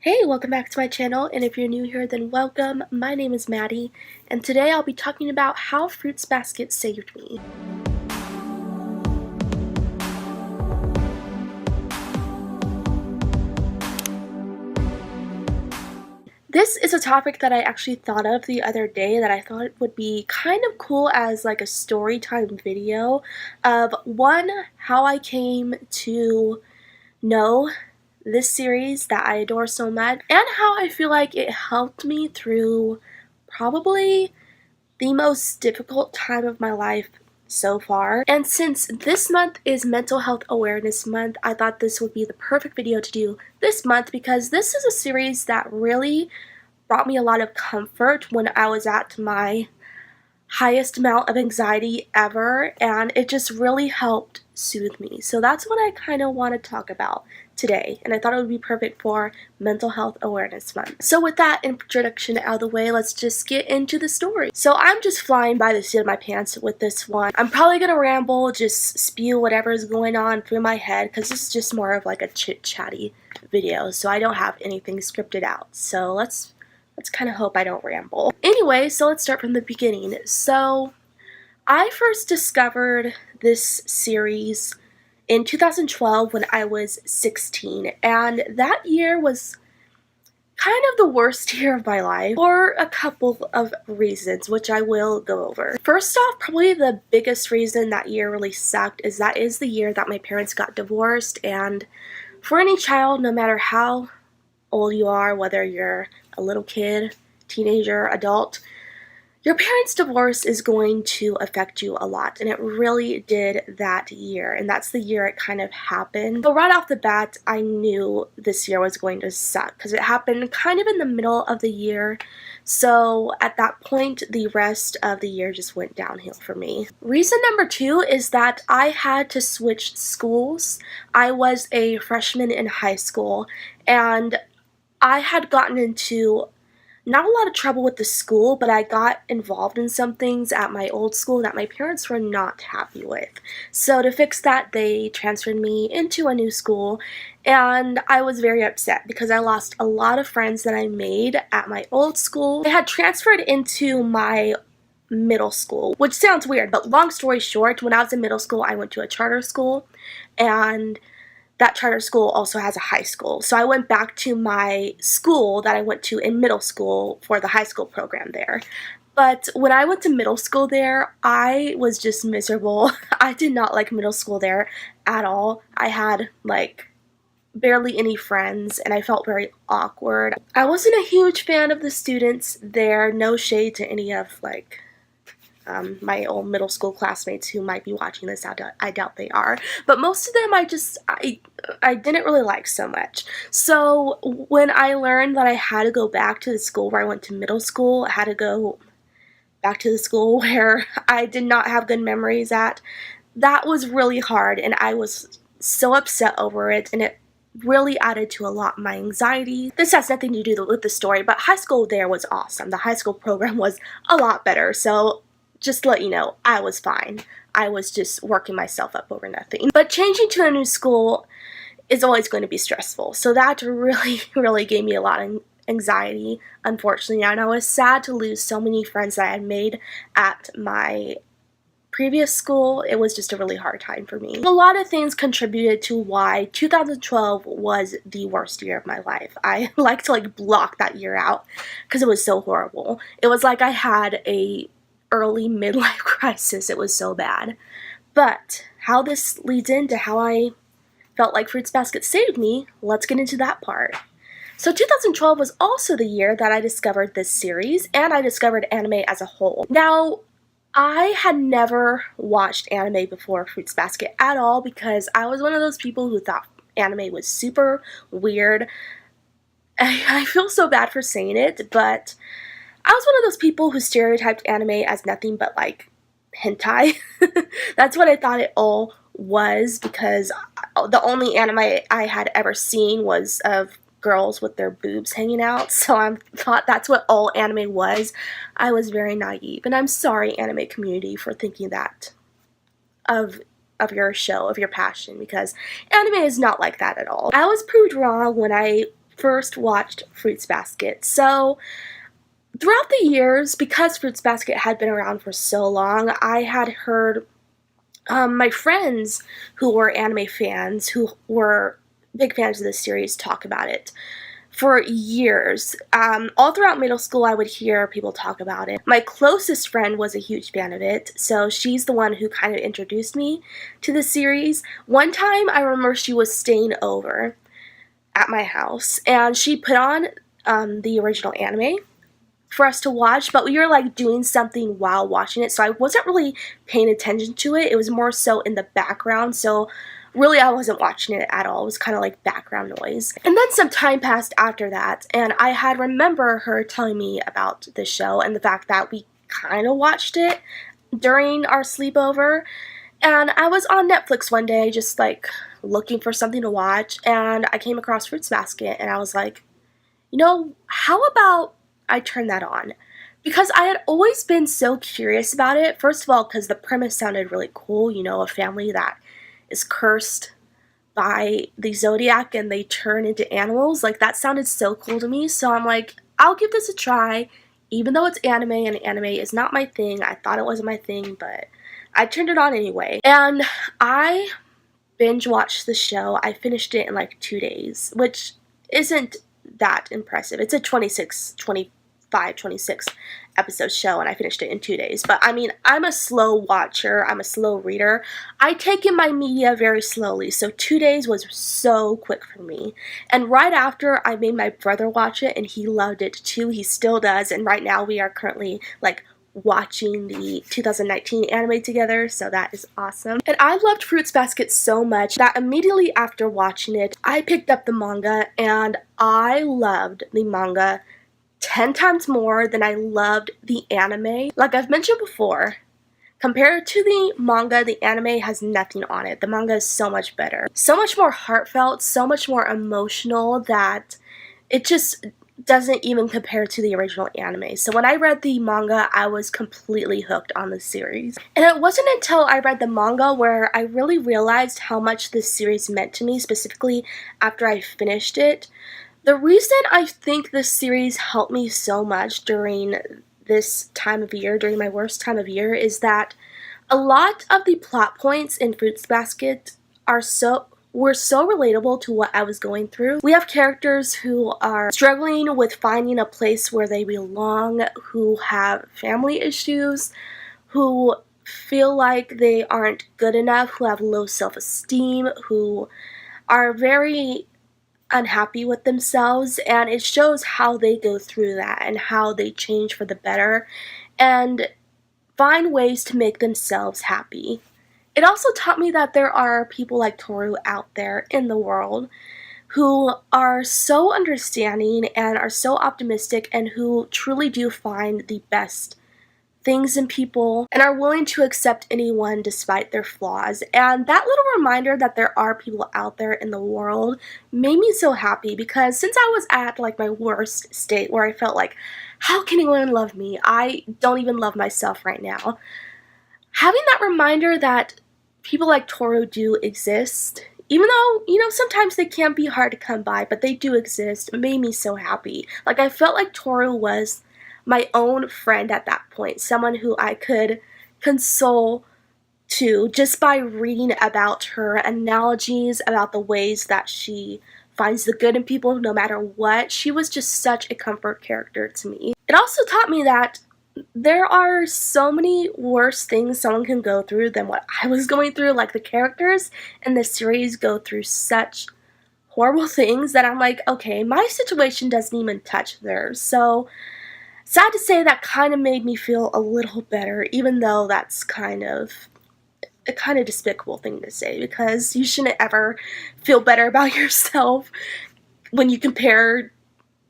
Hey, welcome back to my channel, and if you're new here, then welcome. My name is Maddie, and today I'll be talking about how Fruits Basket saved me. This is a topic that I actually thought of the other day that I thought would be kind of cool as like a story time video of how I came to know this series that I adore so much, and how I feel like it helped me through probably the most difficult time of my life so far. And since this month is Mental Health Awareness Month, I thought this would be the perfect video to do this month because this is a series that really brought me a lot of comfort when I was at my highest amount of anxiety ever, and it just really helped soothe me. So that's what I kind of want to talk about today, and I thought it would be perfect for Mental Health Awareness Month. So with that introduction out of the way, let's just get into the story. So I'm just flying by the seat of my pants with this one. I'm probably gonna ramble, just spew whatever is going on through my head, because this is just more of like a chit-chatty video, so I don't have anything scripted out. So let's kind of hope I don't ramble. Anyway, so let's start from the beginning. So I first discovered this series in 2012 when I was 16, and that year was kind of the worst year of my life for a couple of reasons, which I will go over. First off, probably the biggest reason that year really sucked is that is the year that my parents got divorced, and for any child, no matter how old you are, whether you're a little kid, teenager, adult, your parents' divorce is going to affect you a lot, and it really did that year, and that's the year it kind of happened. So right off the bat, I knew this year was going to suck, because it happened kind of in the middle of the year, so at that point, the rest of the year just went downhill for me. Reason number two is that I had to switch schools. I was a freshman in high school, and I had gotten into not a lot of trouble with the school, but I got involved in some things at my old school that my parents were not happy with. So to fix that, they transferred me into a new school, and I was very upset because I lost a lot of friends that I made at my old school. They had transferred into my middle school, which sounds weird, but long story short, when I was in middle school, I went to a charter school, and that charter school also has a high school. So I went back to my school that I went to in middle school for the high school program there. But when I went to middle school there, I was just miserable. I did not like middle school there at all. I had like barely any friends, and I felt very awkward. I wasn't a huge fan of the students there. No shade to any of like my old middle school classmates who might be watching this. I doubt they are, but most of them I didn't really like so much. So when I learned that I had to go back to the school where I went to middle school, I had to go back to the school where I did not have good memories at, that was really hard, and I was so upset over it, and it really added to a lot of my anxiety. This has nothing to do with the story, but high school there was awesome. The high school program was a lot better, so just to let you know, I was fine. I was just working myself up over nothing. But changing to a new school is always going to be stressful. So that really gave me a lot of anxiety, unfortunately. And I was sad to lose so many friends that I had made at my previous school. It was just a really hard time for me. A lot of things contributed to why 2012 was the worst year of my life. I like to block that year out because it was so horrible. It was like I had a early midlife crisis. It was so bad. But how this leads into how I felt like Fruits Basket saved me, let's get into that part. So 2012 was also the year that I discovered this series, and I discovered anime as a whole. Now, I had never watched anime before Fruits Basket at all because I was one of those people who thought anime was super weird. I feel so bad for saying it, but I was one of those people who stereotyped anime as nothing but like hentai. That's what I thought it all was, because the only anime I had ever seen was of girls with their boobs hanging out, so I thought that's what all anime was. I was very naive, and I'm sorry, anime community, for thinking that of your show, of your passion, because anime is not like that at all. I was proved wrong when I first watched Fruits Basket. So throughout the years, because Fruits Basket had been around for so long, I had heard my friends who were anime fans, who were big fans of this series, talk about it for years. All throughout middle school, I would hear people talk about it. My closest friend was a huge fan of it, so she's the one who kind of introduced me to the series. One time, I remember she was staying over at my house, and she put on the original anime for us to watch, but we were like doing something while watching it, so I wasn't really paying attention to it. It was more so in the background, so really I wasn't watching it at all. It was kind of like background noise. And then some time passed after that, and I had remember her telling me about the show and the fact that we kind of watched it during our sleepover. And I was on Netflix one day just like looking for something to watch, and I came across Fruits Basket, and I was like, you know, how about I turn that on? Because I had always been so curious about it. First of all, because the premise sounded really cool, you know, a family that is cursed by the zodiac and they turn into animals. Like, that sounded so cool to me, so I'm like, I'll give this a try, even though it's anime, and anime is not my thing. I thought it wasn't my thing, but I turned it on anyway. And I binge watched the show. I finished it in like 2 days, which isn't that impressive. It's a 26 episode show, and I finished it in 2 days. But I mean, I'm a slow watcher, I'm a slow reader. I take in my media very slowly, so 2 days was so quick for me. And right after, I made my brother watch it, and he loved it too. He still does, and right now we are currently like watching the 2019 anime together, so that is awesome. And I loved Fruits Basket so much that immediately after watching it, I picked up the manga, and I loved the manga 10 times more than I loved the anime. Like I've mentioned before, compared to the manga, the anime has nothing on it. The manga is so much better. So much more heartfelt, so much more emotional that it just doesn't even compare to the original anime. So when I read the manga, I was completely hooked on the series. And it wasn't until I read the manga where I really realized how much this series meant to me, specifically after I finished it. The reason I think this series helped me so much during this time of year, during my worst time of year, is that a lot of the plot points in Fruits Basket were so relatable to what I was going through. We have characters who are struggling with finding a place where they belong, who have family issues, who feel like they aren't good enough, who have low self-esteem, who are very unhappy with themselves, and it shows how they go through that and how they change for the better and find ways to make themselves happy. It also taught me that there are people like Toru out there in the world who are so understanding and are so optimistic and who truly do find the best things in people and are willing to accept anyone despite their flaws. And that little reminder that there are people out there in the world made me so happy, because since I was at like my worst state where I felt like, how can anyone love me? I don't even love myself right now. Having that reminder that people like Toru do exist, even though, you know, sometimes they can be hard to come by, but they do exist, made me so happy. Like, I felt like Toru was my own friend at that point, someone who I could console to just by reading about her analogies, about the ways that she finds the good in people no matter what. She was just such a comfort character to me. It also taught me that there are so many worse things someone can go through than what I was going through. Like, the characters in this series go through such horrible things that I'm like, okay, my situation doesn't even touch theirs. So sad to say, that kind of made me feel a little better, even though that's kind of a despicable thing to say, because you shouldn't ever feel better about yourself when you compare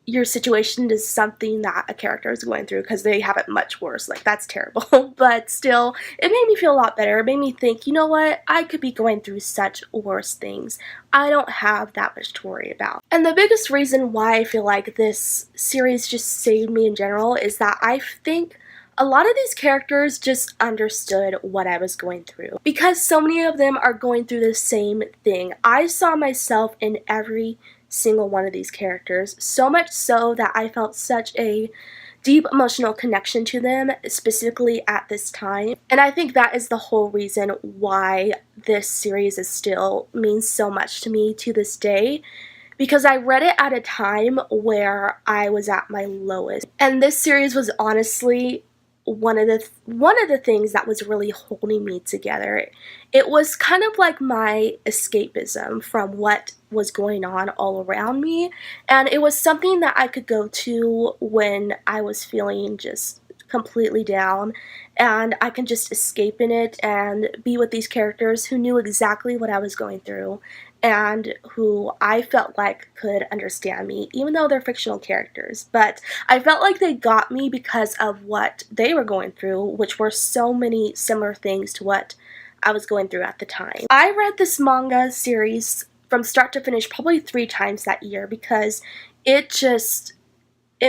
your situation to something that a character is going through, because they have it much worse. Like, that's terrible. But still, it made me feel a lot better. It made me think, you know what, I could be going through such worse things. I don't have that much to worry about. And the biggest reason why I feel like this series just saved me in general is that I think a lot of these characters just understood what I was going through, because so many of them are going through the same thing. I saw myself in every single one of these characters, so much so that I felt such a deep emotional connection to them, specifically at this time. And I think that is the whole reason why this series is still means so much to me to this day, because I read it at a time where I was at my lowest. And this series was honestly one of the things that was really holding me together. It was kind of like my escapism from what was going on all around me, and it was something that I could go to when I was feeling just completely down, and I can just escape in it and be with these characters who knew exactly what I was going through and who I felt like could understand me, even though they're fictional characters. But I felt like they got me because of what they were going through, which were so many similar things to what I was going through at the time. I read this manga series from start to finish probably 3 times that year because it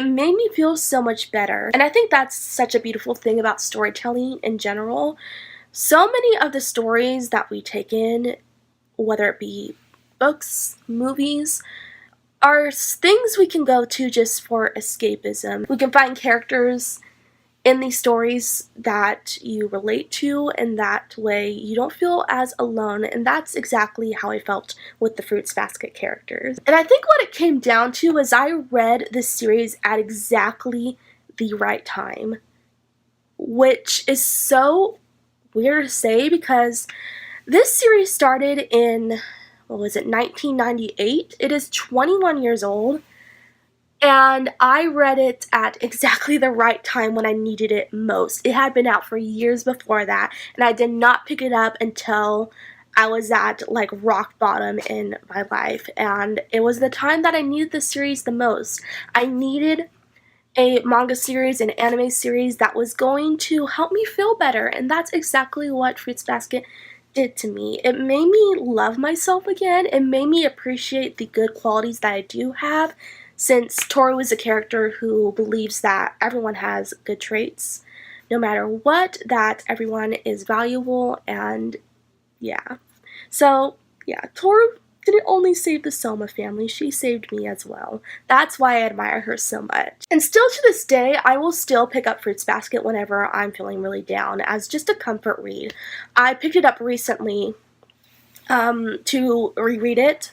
made me feel so much better. And I think that's such a beautiful thing about storytelling in general. So many of the stories that we take in, whether it be books, movies, are things we can go to just for escapism. We can find characters in these stories that you relate to, and that way you don't feel as alone, and that's exactly how I felt with the Fruits Basket characters. And I think what it came down to is I read this series at exactly the right time, which is so weird to say because this series started in, what was it, 1998? It is 21 years old, and I read it at exactly the right time when I needed it most. It had been out for years before that, and I did not pick it up until I was at like rock bottom in my life, and it was the time that I needed the series the most. I needed a manga series, an anime series that was going to help me feel better, and that's exactly what Fruits Basket did to me. It made me love myself again. It made me appreciate the good qualities that I do have, since Toru is a character who believes that everyone has good traits, no matter what, that everyone is valuable, and yeah. So, yeah, Toru didn't only save the Soma family, she saved me as well. That's why I admire her so much. And still to this day, I will still pick up Fruits Basket whenever I'm feeling really down as just a comfort read. I picked it up recently to reread it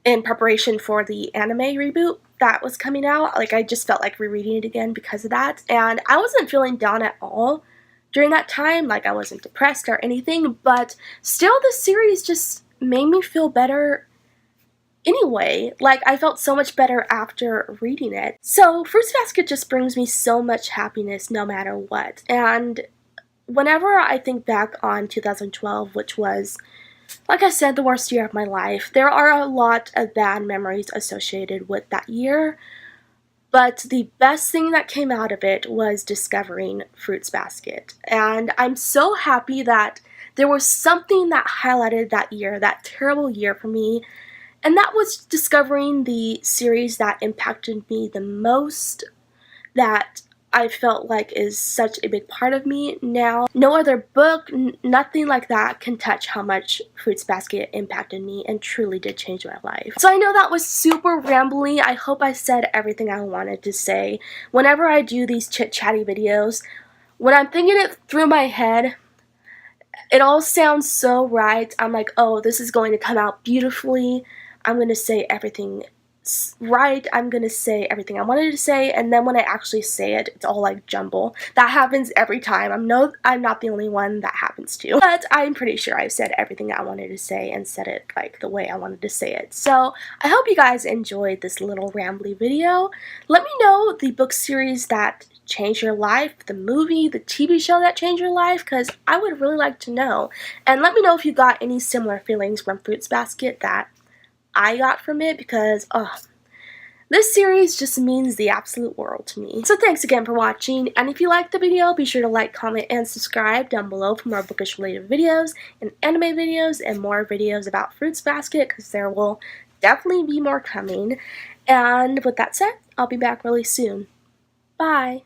in preparation for the anime reboot that was coming out. Like, I just felt like rereading it again because of that, and I wasn't feeling down at all during that time. Like, I wasn't depressed or anything, but still the series just made me feel better anyway. Like, I felt so much better after reading it. So Fruits Basket just brings me so much happiness no matter what. And whenever I think back on 2012, which was, like I said, the worst year of my life, there are a lot of bad memories associated with that year, but the best thing that came out of it was discovering Fruits Basket. And I'm so happy that there was something that highlighted that year, that terrible year for me, and that was discovering the series that impacted me the most, that I felt like is such a big part of me now. No other book, nothing like that can touch how much Fruits Basket impacted me and truly did change my life. So I know that was super rambly. I hope I said everything I wanted to say. Whenever I do these chit-chatty videos, when I'm thinking it through my head, it all sounds so right. I'm like, oh, this is going to come out beautifully. I'm going to say everything right. I'm going to say everything I wanted to say, and then when I actually say it, it's all like jumble. That happens every time. I'm not the only one that happens to. But I'm pretty sure I said everything I wanted to say and said it like the way I wanted to say it. So I hope you guys enjoyed this little rambly video. Let me know the book series that changed your life, the movie, the TV show that changed your life, because I would really like to know. And let me know if you got any similar feelings from Fruits Basket that I got from it, because this series just means the absolute world to me. So thanks again for watching, and if you liked the video, be sure to like, comment, and subscribe down below for more bookish related videos and anime videos and more videos about Fruits Basket, because there will definitely be more coming. And with that said, I'll be back really soon. Bye!